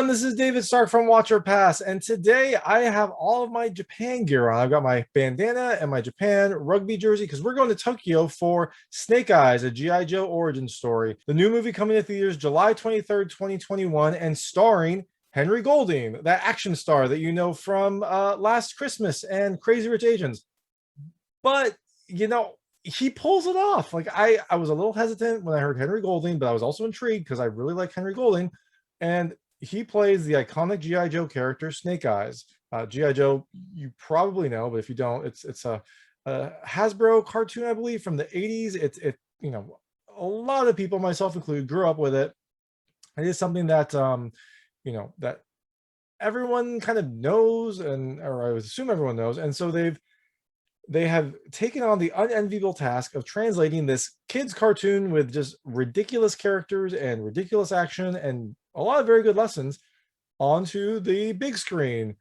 this is David Stark from Watch or Pass, and today I have all of my Japan gear on. I've got my bandana and my Japan rugby jersey because we're going to Tokyo for Snake Eyes, a G.I. Joe origin story. The new movie coming to theaters July 23rd, 2021, and starring Henry Golding, that action star that you know from Last Christmas and Crazy Rich Asians. But, he pulls it off. Like I was a little hesitant when I heard Henry Golding, but I was also intrigued because I really like Henry Golding. And he plays the iconic G.I. Joe character Snake Eyes. G.I. Joe, you probably know, but if you don't, it's a Hasbro cartoon, I believe, from the 80s. A lot of people, myself included, grew up with it. It is something that that everyone kind of knows, or I would assume everyone knows, and so they have taken on the unenviable task of translating this kids cartoon with just ridiculous characters and ridiculous action and a lot of very good lessons onto the big screen.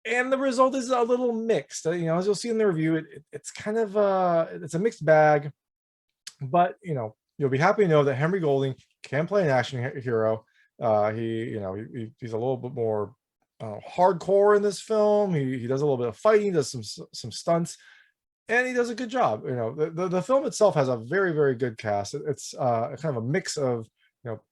And the result is a little mixed. As you'll see in the review, it's kind of it's a mixed bag, but you'll be happy to know that Henry Golding can play an action hero. He's a little bit more hardcore in this film. He does a little bit of fighting, does some stunts, and he does a good job. The film itself has a very, very good cast. It's kind of a mix of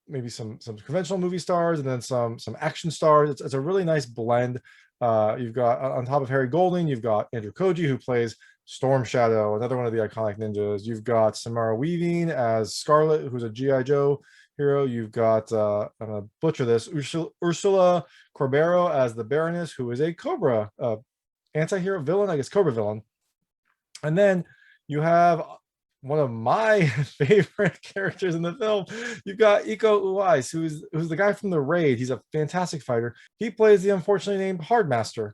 maybe some conventional movie stars and then some action stars. It's a really nice blend. You've got, on top of Henry Golding, you've got Andrew Koji, who plays Storm Shadow, another one of the iconic ninjas. You've got Samara Weaving as Scarlett, who's a G.I. Joe hero. You've got I'm gonna butcher this, Úrsula Corberó as the Baroness, who is a Cobra anti-hero villain, I guess Cobra villain. And then you have one of my favorite characters in the film. You've got Uwais, who's the guy from the Raid. He's a fantastic fighter. He plays the unfortunately named Hardmaster.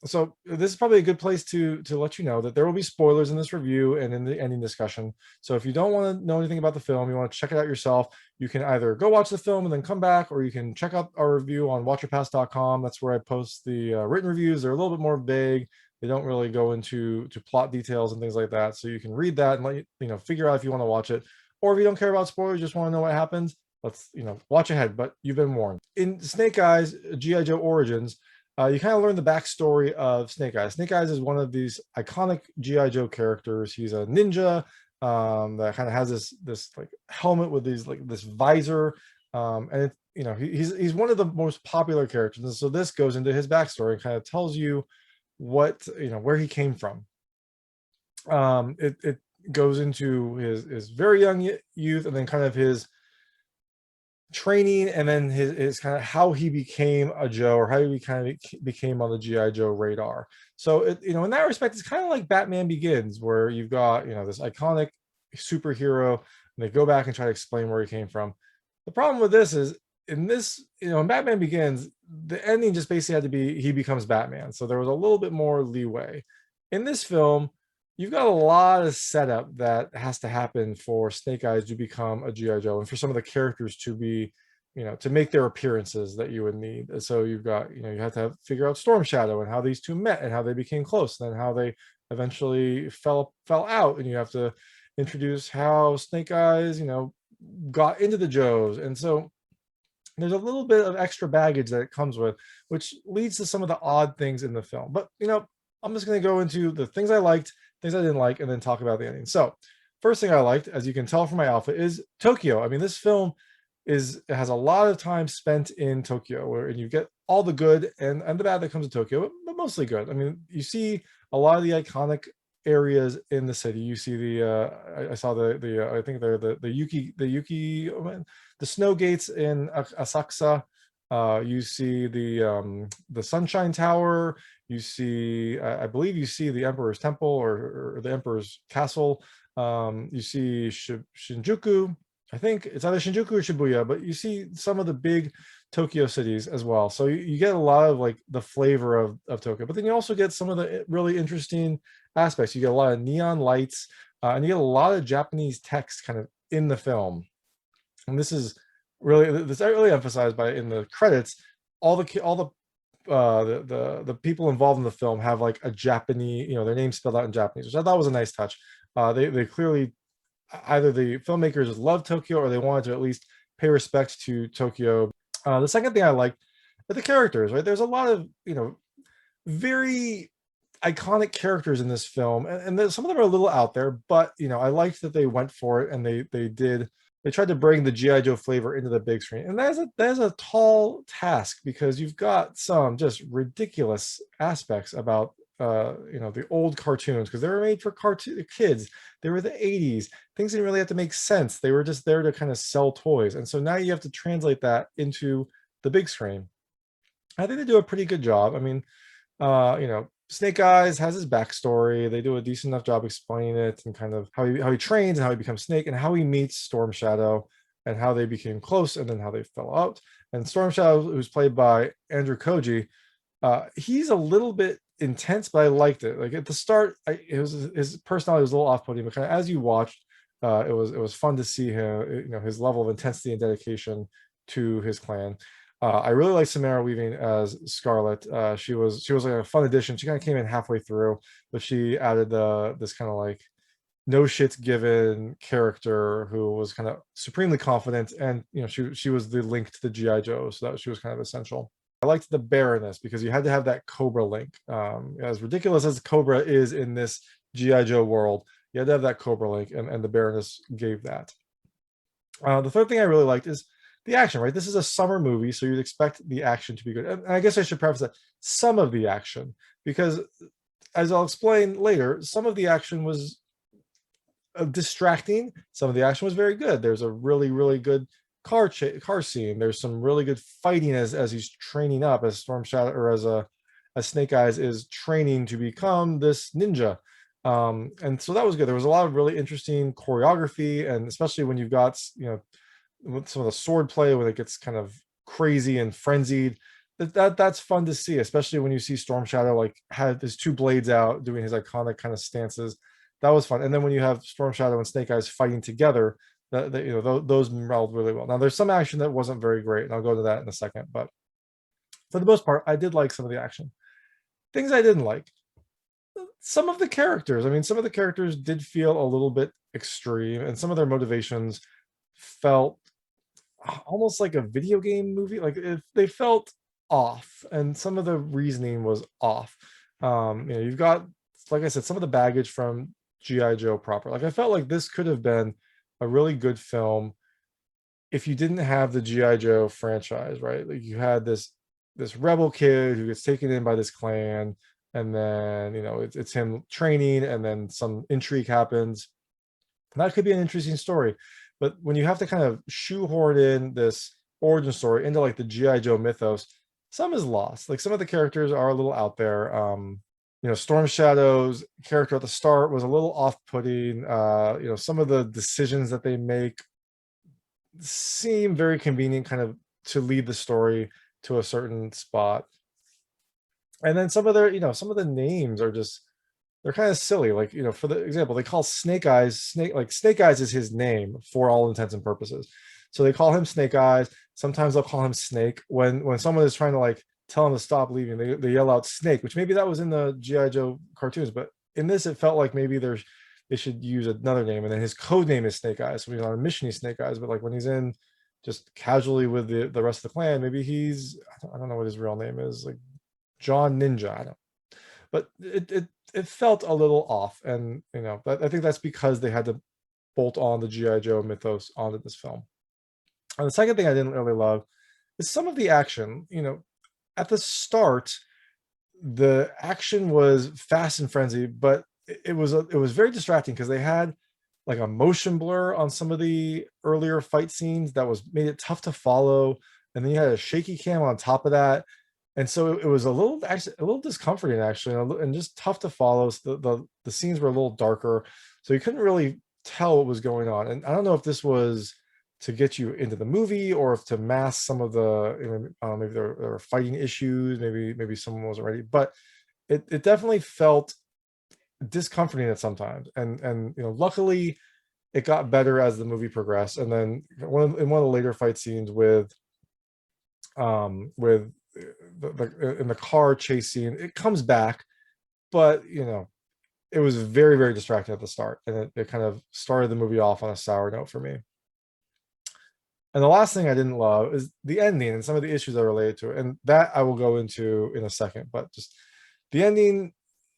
So this is probably a good place to let you know that there will be spoilers in this review and in the ending discussion. So if you don't want to know anything about the film, you want to check it out yourself, you can either go watch the film and then come back, or you can check out our review on watcherpass.com. That's where I post the written reviews. They're a little bit more vague. They don't really go into plot details and things like that. So you can read that and let figure out if you want to watch it. Or if you don't care about spoilers, just want to know what happens, let's watch ahead. But you've been warned. In Snake Eyes, G.I. Joe Origins, you kind of learn the backstory of Snake Eyes. Snake Eyes is one of these iconic G.I. Joe characters. He's a ninja that kind of has this like helmet with this visor. And he's one of the most popular characters. And so this goes into his backstory and kind of tells you where he came from. It goes into his very young youth, and then kind of his training, and then his kind of how he became a Joe, or how he kind of became on the G.I. Joe radar. So in that respect, it's kind of like Batman Begins, where you've got this iconic superhero, and they go back and try to explain where he came from. The problem with this is, in this, in Batman Begins, the ending just basically had to be he becomes Batman. So there was a little bit more leeway. In this film, you've got a lot of setup that has to happen for Snake Eyes to become a G.I. Joe, and for some of the characters to be, to make their appearances that you would need. So you've got, you have to figure out Storm Shadow and how these two met and how they became close, and then how they eventually fell out, and you have to introduce how Snake Eyes, got into the Joes. And so there's a little bit of extra baggage that it comes with, which leads to some of the odd things in the film. But, I'm just going to go into the things I liked, things I didn't like, and then talk about the ending. So first thing I liked, as you can tell from my outfit, is Tokyo. I mean, this film has a lot of time spent in Tokyo, where you get all the good and the bad that comes to Tokyo, but mostly good. I mean, you see a lot of the iconic areas in the city. You see I saw I think they're the snow gates in Asakusa. You see the Sunshine Tower. You see, I believe you see the Emperor's Temple, or the Emperor's Castle. You see Shinjuku. I think it's either Shinjuku or Shibuya, but you see some of the big Tokyo cities as well. So you get a lot of like the flavor of Tokyo, but then you also get some of the really interesting aspects. You get a lot of neon lights, and you get a lot of Japanese text kind of in the film. And this is really emphasized in the credits. All the people involved in the film have like a Japanese, their name spelled out in Japanese, which I thought was a nice touch. They clearly, either the filmmakers love Tokyo, or they wanted to at least pay respect to Tokyo. The second thing I liked are the characters, right? There's a lot of, very iconic characters in this film, and some of them are a little out there, but I liked that they went for it, and they tried to bring the GI Joe flavor into the big screen, and that's a tall task because you've got some just ridiculous aspects about the old cartoons, because they were made for cartoon kids. They were the 80s. Things didn't really have to make sense. They were just there to kind of sell toys, and so now you have to translate that into the big screen. I think they do a pretty good job. I mean, Snake Eyes has his backstory. They do a decent enough job explaining it, and kind of how he trains and how he becomes Snake, and how he meets Storm Shadow, and how they became close, and then how they fell out. And Storm Shadow, who's played by Andrew Koji, he's a little bit intense, but I liked it. Like at the start, his personality was a little off-putting, but kind of as you watched, it was fun to see him, his level of intensity and dedication to his clan. I really like Samara Weaving as Scarlett. She was like a fun addition. She kind of came in halfway through, but she added this kind of like no shits given character who was kind of supremely confident, and she was the link to the GI Joe, so that she was kind of essential. I liked the Baroness because you had to have that Cobra link. As ridiculous as Cobra is in this GI Joe world, you had to have that Cobra link, and the Baroness gave that. The third thing I really liked is the action, right? This is a summer movie, so you'd expect the action to be good. And I guess I should preface that some of the action, because as I'll explain later, some of the action was distracting. Some of the action was very good. There's a really, really good car scene. There's some really good fighting as he's training up, as Storm Shadow, or as Snake Eyes is training to become this ninja. And so that was good. There was a lot of really interesting choreography, and especially when you've got with some of the sword play when it gets kind of crazy and frenzied, that's fun to see, especially when you see Storm Shadow like have his two blades out doing his iconic kind of stances. That was fun. And then when you have Storm Shadow and Snake Eyes fighting together, those meld really well. Now there's some action that wasn't very great, and I'll go to that in a second, but for the most part I did like some of the action. Things I didn't like: some of the characters. I mean, some of the characters did feel a little bit extreme, and some of their motivations felt almost like a video game movie. Like if they felt off, and some of the reasoning was off. You've got, like I said, some of the baggage from GI Joe proper. Like I felt like this could have been a really good film if you didn't have the GI Joe franchise, right? Like you had this rebel kid who gets taken in by this clan, and then it's him training, and then some intrigue happens. And that could be an interesting story. But when you have to kind of shoehorn in this origin story into like the GI Joe mythos, some is lost. Like some of the characters are a little out there. Storm Shadow's character at the start was a little off-putting. Some of the decisions that they make seem very convenient, kind of to lead the story to a certain spot. And then some of the names are just, they're kind of silly. Like, for the example, they call Snake Eyes Snake Eyes is his name for all intents and purposes. So they call him Snake Eyes. Sometimes they'll call him Snake. When someone is trying to like tell him to stop leaving, they yell out Snake, which maybe that was in the GI Joe cartoons, but in this it felt like maybe they should use another name, and then his code name is Snake Eyes. So he's on a mission, he's Snake Eyes, but like when he's in just casually with the rest of the clan, maybe he's, I don't know what his real name is, like John Ninja. I don't. But it felt a little off, and I think that's because they had to bolt on the GI Joe mythos onto this film. And the second thing I didn't really love is some of the action. At the start, the action was fast and frenzied, but it was very distracting because they had like a motion blur on some of the earlier fight scenes that made it tough to follow, and then you had a shaky cam on top of that. And so it was a little discomforting actually, and just tough to follow. So the scenes were a little darker, so you couldn't really tell what was going on. And I don't know if this was to get you into the movie, or if to mask some of the maybe there were fighting issues, maybe someone wasn't ready, but it definitely felt discomforting at sometimes. And luckily it got better as the movie progressed. And then in one of the later fight scenes with in the car chase scene, it comes back, but it was very, very distracting at the start, and it kind of started the movie off on a sour note for me. And the last thing I didn't love is the ending and some of the issues that are related to it. And that I will go into in a second. But just the ending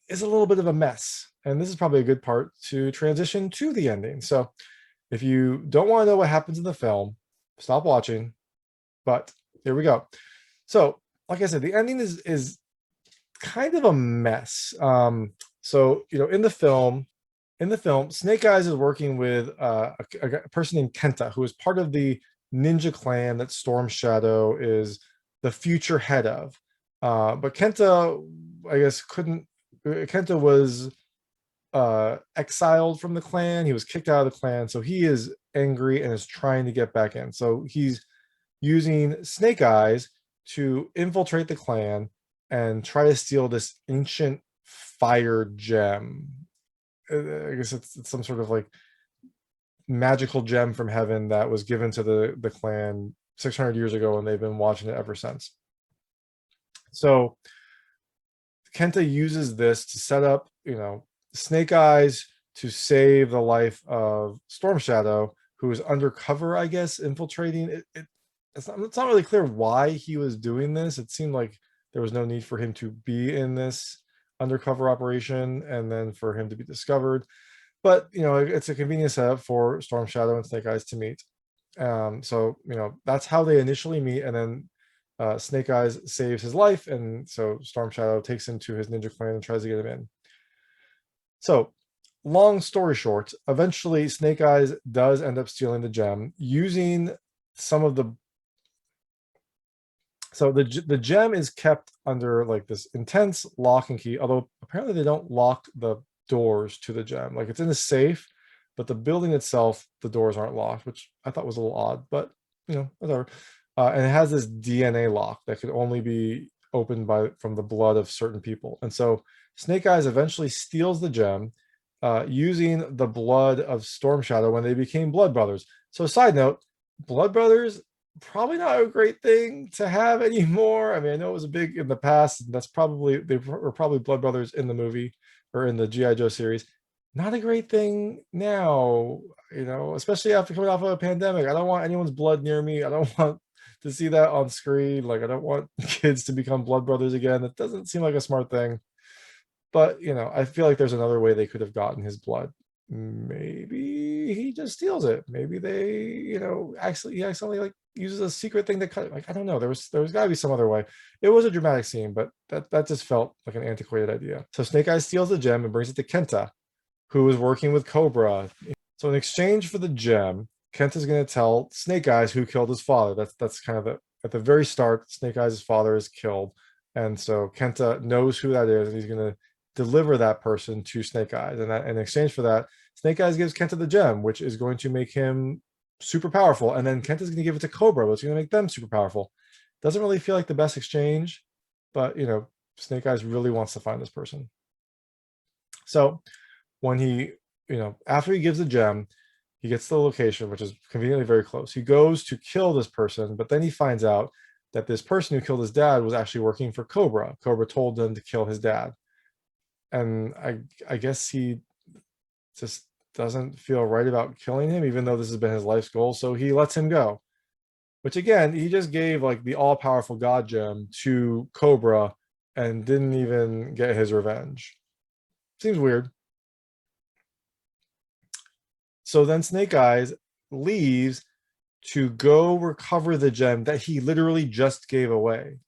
is a little bit of a mess. And this is probably a good part to transition to the ending. So if you don't want to know what happens in the film, stop watching. But here we go. So, like I said, the ending is kind of a mess. So in the film, Snake Eyes is working with a person named Kenta, who is part of the ninja clan that Storm Shadow is the future head of. But Kenta, I guess, couldn't. Kenta was exiled from the clan. He was kicked out of the clan, so he is angry and is trying to get back in. So he's using Snake Eyes to infiltrate the clan and try to steal this ancient fire gem. I guess it's some sort of like magical gem from heaven that was given to the clan 600 years ago, and they've been watching it ever since. So Kenta uses this to set up, Snake Eyes to save the life of Storm Shadow, who is undercover, I guess, infiltrating. It's not really clear why he was doing this. It seemed like there was no need for him to be in this undercover operation and then for him to be discovered. But, it's a convenient setup for Storm Shadow and Snake Eyes to meet. So, that's how they initially meet. And then Snake Eyes saves his life. And so Storm Shadow takes him to his ninja clan and tries to get him in. So, long story short, eventually Snake Eyes does end up stealing the gem using some of the. So the gem is kept under like this intense lock and key, although apparently they don't lock the doors to the gem. Like it's in a safe, but the building itself, the doors aren't locked, which I thought was a little odd, but whatever. And it has this DNA lock that can only be opened from the blood of certain people. And so Snake Eyes eventually steals the gem using the blood of Storm Shadow when they became blood brothers. So side note, blood brothers, probably not a great thing to have anymore. I mean, I know it was a big in the past, and they were probably blood brothers in the movie or in the G.I. Joe series. Not a great thing now, especially after coming off of a pandemic. I don't want anyone's blood near me. I don't want to see that on screen. Like, I don't want kids to become blood brothers again. That doesn't seem like a smart thing. But, I feel like there's another way they could have gotten his blood. Maybe he just steals it. Maybe they, he accidentally like uses a secret thing that cut it. Like, I don't know. There was got to be some other way. It was a dramatic scene, but that just felt like an antiquated idea. So Snake Eyes steals the gem and brings it to Kenta, who is working with Cobra. So in exchange for the gem, Kenta's going to tell Snake Eyes who killed his father. That's kind of at the very start. Snake Eyes' father is killed, and so Kenta knows who that is, and he's going to deliver that person to Snake Eyes. And that in exchange for that, Snake Eyes gives Kenta the gem, which is going to make him super powerful. And then Kenta's going to give it to Cobra, which is going to make them super powerful. Doesn't really feel like the best exchange, but Snake Eyes really wants to find this person. So when he, after he gives the gem, he gets to the location, which is conveniently very close. He goes to kill this person, but then he finds out that this person who killed his dad was actually working for Cobra. Cobra told them to kill his dad. And I guess he just doesn't feel right about killing him, even though this has been his life's goal. So he lets him go, which again, he just gave like the all-powerful God gem to Cobra and didn't even get his revenge. Seems weird. So then Snake Eyes leaves to go recover the gem that he literally just gave away.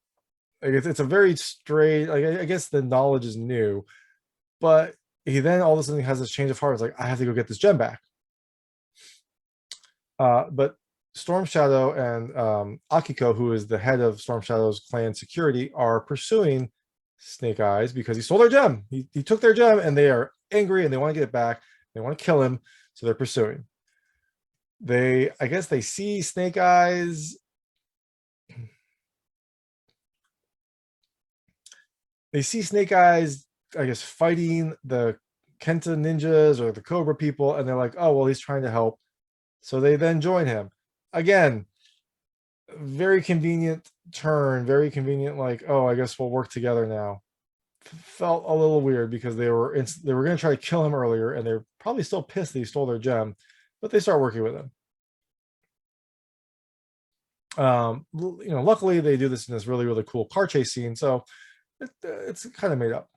Like it's a very strange, like I guess the knowledge is new, but he then all of a sudden has this change of heart. It's like, I have to go get this gem back. But Storm Shadow and Akiko, who is the head of Storm Shadow's clan security, are pursuing Snake Eyes because he stole their gem. He took their gem, and they are angry and they want to get it back. They want to kill him, so they're pursuing. I guess they see Snake Eyes. They see Snake Eyes, I guess, fighting the Kenta ninjas or the Cobra people, and they're like, oh, well, he's trying to help. So they then join him. Again, very convenient turn, very convenient, like, oh, I guess we'll work together now. Felt a little weird because they were going to try to kill him earlier, and they're probably still pissed that he stole their gem, but they start working with him. Luckily they do this in this really, really cool car chase scene, so it's kind of made up.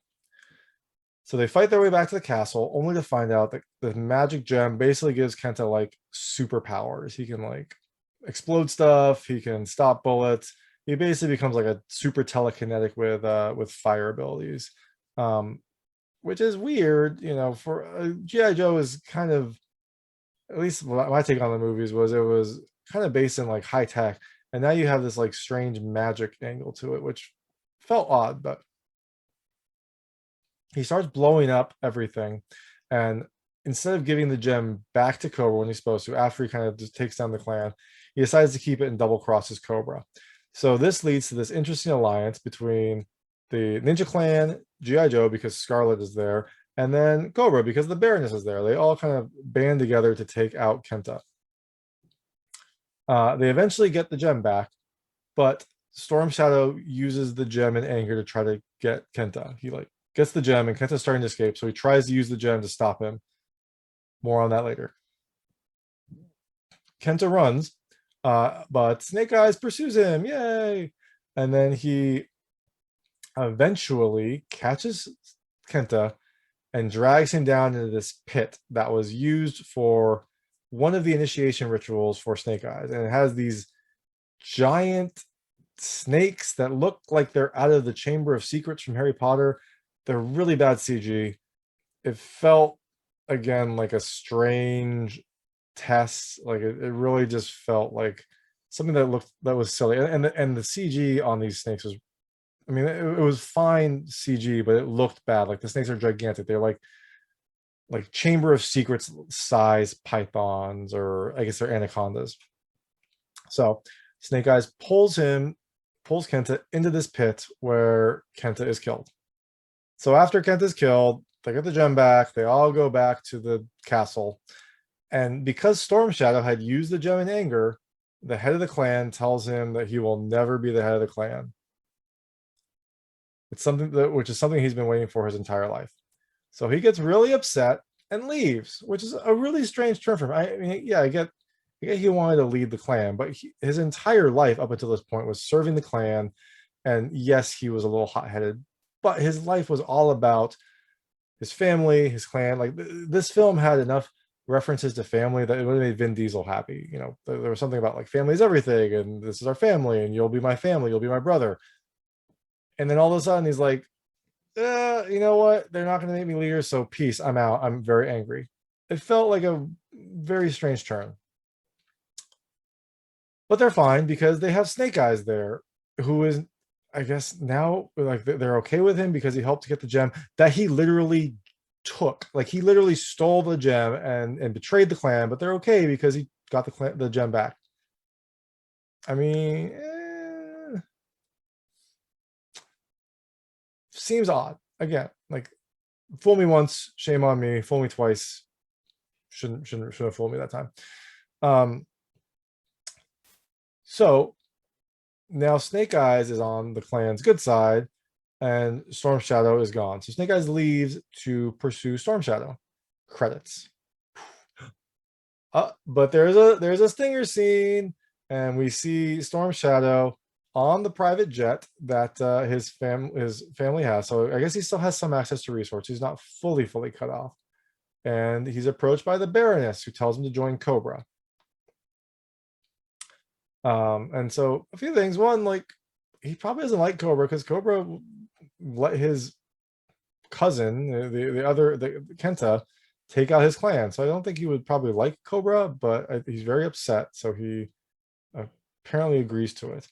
So they fight their way back to the castle, only to find out that the magic gem basically gives Kenta like superpowers. He can like explode stuff, he can stop bullets. He basically becomes like a super telekinetic with fire abilities. Um, which is weird, for G.I. Joe is kind of, at least my take on the movies was, it was kind of based in like high tech, and now you have this like strange magic angle to it, which felt odd. But he starts blowing up everything, and instead of giving the gem back to Cobra when he's supposed to, after he kind of just takes down the clan, he decides to keep it and double crosses Cobra. So this leads to this interesting alliance between the Ninja Clan, G.I. Joe, because Scarlett is there, and then Cobra, because the Baroness is there. They all kind of band together to take out Kenta. They eventually get the gem back, but Storm Shadow uses the gem in anger to try to get Kenta. He like gets the gem, and Kenta's starting to escape, so he tries to use the gem to stop him. More on that later. Kenta runs, but Snake Eyes pursues him. Yay! And then he eventually catches Kenta and drags him down into this pit that was used for one of the initiation rituals for Snake Eyes. And it has these giant snakes that look like they're out of the Chamber of Secrets from Harry Potter. They're really bad CG. It felt, again, like a strange test. Like it really just felt like something that was silly. And the CG on these snakes was, I mean, it was fine CG, but it looked bad. Like the snakes are gigantic. They're like Chamber of Secrets size pythons, or I guess they're anacondas. So Snake Eyes pulls Kenta into this pit where Kenta is killed. So after Kenta's killed, they get the gem back. They all go back to the castle. And because Storm Shadow had used the gem in anger, the head of the clan tells him that he will never be the head of the clan. It's something which is something he's been waiting for his entire life. So he gets really upset and leaves, which is a really strange turn for him. I mean, yeah, I get he wanted to lead the clan, but his entire life up until this point was serving the clan. And yes, he was a little hot-headed, but his life was all about his family, his clan. Like this film had enough references to family that it would have made Vin Diesel happy. There was something about like family is everything, and this is our family, and you'll be my family, you'll be my brother. And then all of a sudden he's like, you know what? They're not going to make me leader, so peace. I'm out. I'm very angry. It felt like a very strange turn. But they're fine because they have Snake Eyes there, who is, I guess now, like they're okay with him because he helped to get the gem that he literally took. Like he literally stole the gem and betrayed the clan, but they're okay because he got the gem back. I mean, seems odd. Again, like fool me once, shame on me. Fool me twice, shouldn't have fooled me that time. So now Snake Eyes is on the clan's good side, and Storm Shadow is gone. So Snake Eyes leaves to pursue Storm Shadow. Credits. But there's a stinger scene, and we see Storm Shadow on the private jet that his family has. So I guess he still has some access to resources. He's not fully cut off. And he's approached by the Baroness, who tells him to join Cobra. And so a few things. One, like he probably doesn't like Cobra because Cobra let his cousin, the Kenta, take out his clan. So I don't think he would probably like Cobra, but he's very upset. So he apparently agrees to it.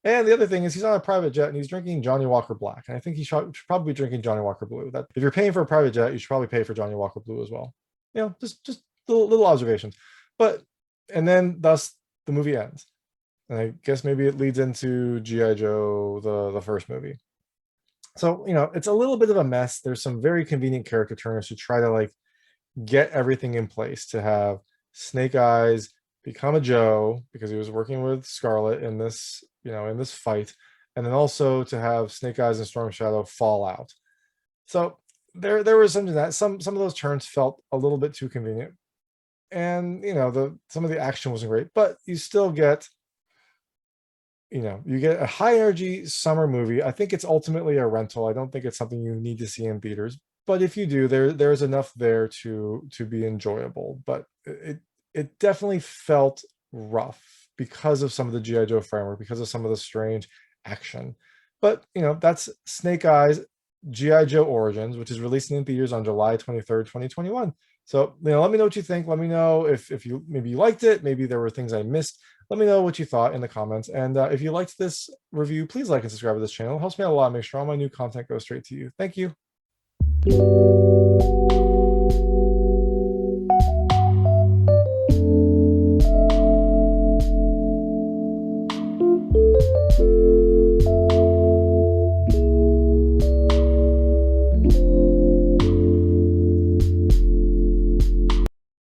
And the other thing is he's on a private jet and he's drinking Johnny Walker Black. And I think he should probably be drinking Johnny Walker Blue. That if you're paying for a private jet, you should probably pay for Johnny Walker Blue as well. Just little observations. But and then thus the movie ends. And I guess maybe it leads into G.I. Joe, the first movie. So, it's a little bit of a mess. There's some very convenient character turners to try to like get everything in place to have Snake Eyes become a Joe because he was working with Scarlett in this, in this fight, and then also to have Snake Eyes and Storm Shadow fall out. So there was something that some of those turns felt a little bit too convenient, and some of the action wasn't great, but you still get you get a high energy summer movie. I think it's ultimately a rental. I don't think it's something you need to see in theaters. But if you do, there's enough there to be enjoyable. But it definitely felt rough because of some of the G.I. Joe framework, because of some of the strange action. But that's Snake Eyes G.I. Joe Origins, which is releasing in theaters on July 23rd, 2021. So, let me know what you think. Let me know if you maybe you liked it, maybe there were things I missed. Let me know what you thought in the comments. And if you liked this review, please like and subscribe to this channel. It helps me out a lot. Make sure all my new content goes straight to you. Thank you.